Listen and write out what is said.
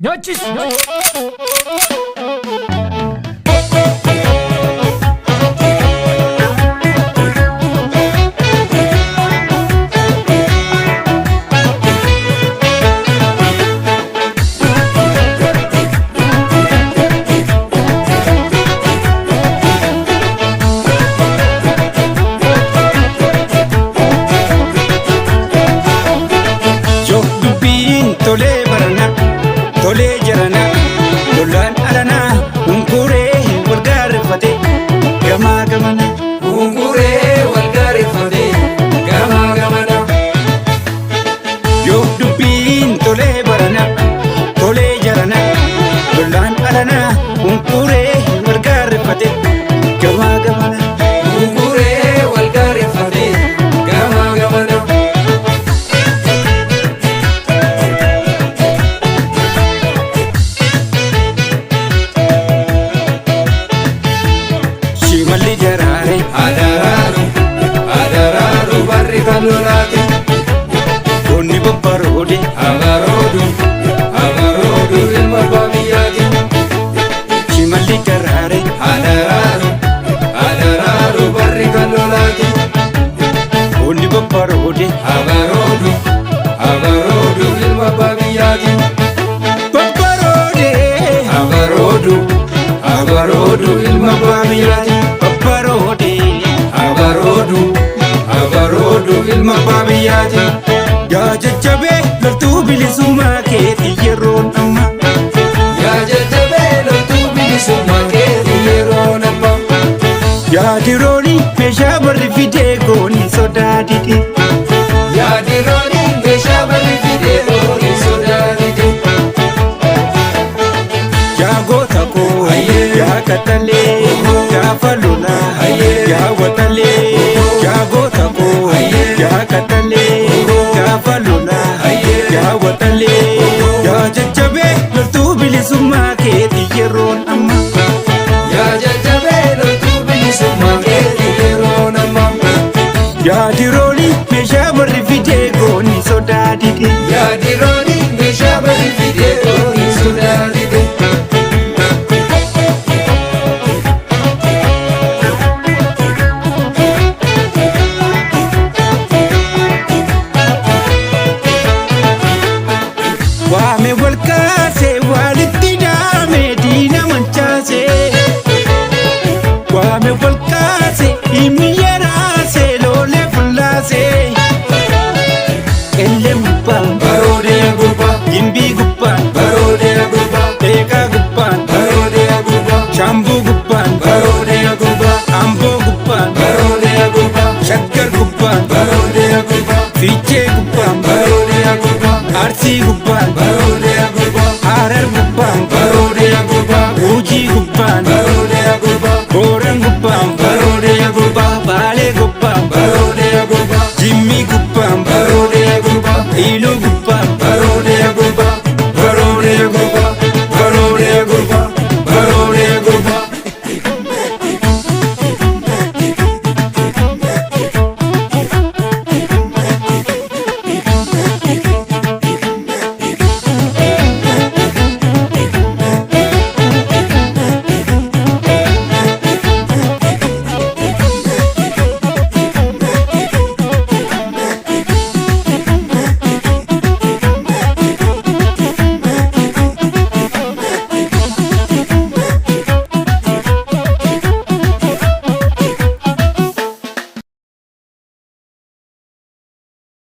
Noches. Tolee barana, tolee jarana, lolaan alanaa, hunkuree wal gaarreeffate, gamaa gamana. Hunkuree wal gaarreeffate, gamaa gamana. Yoo dubbiin tolee barana, tolee jarana, lolaan alanaa, hunkuree wal gaarreeffate, gamaa gamana. Hunkuree wal gaarreeffate, gamaa gamana. Shimalli jaraare Adaraaru barri kan lolaate. Onni babbaroode Abaroodu ilma baadiyyaati. Shimalli jaraare Adaraaru barri kan lolaate. Onni babbaroode Abaroodu ilma baadiyyaati. babbaroode Abaroodu ilma baadiyyaati. babbaroode Abaroodu ilma baadiyyaati. yaa jajjabee loltuu bilisummaa keetii yeroon amma Yaa jajjabee loltuu bilisummaa keetii yeroo amma. yaa dirooni meeshaa barri fidee goonni sodaa dide Yaa dirooni meeshaa barri fidee goonni sodaa dide. yaa goota koo yaa katalee gaafa lolaa yaa watalee yaa goota koo yaa katalee gaafa lolaa yaa watalee yaa jajjabee loltuu bilisummaa keetii yeroon amma Yaa jajjabee loltuu bilisummaa keetii yeroo amma. yaa dirooni meeshaa barri fidee goonni sodaa dide Yaa dirooni meeshaa barri fidee goonni sodaa dide. waame wal kaasee walitti daame diina mancaasee waame wal kaasee himmi yaraasee loolee fullaasee qellee gubbaan Baroodee gurbaa, gimbii gubbaan baroodee gurbaa, beekaa gubbaan baroodee gurbaa, shaambuu gubbaan baroodee gurbaa, amboo gubbaan baroodee gurbaa, shaggar gubbaan baroodee gurbaa, fiichee gubbaan baroodee gurbaa, arsii gubbaan baroodee gurbaa, harar gubbaan baroodee gurbaa, guujii gubbaan baroodee gurbaa, booran gubbaan baroodee gurbaa, baalee gubbaan baroodee gurbaa, jimmii gubbaan baroodee gurbaa, iluu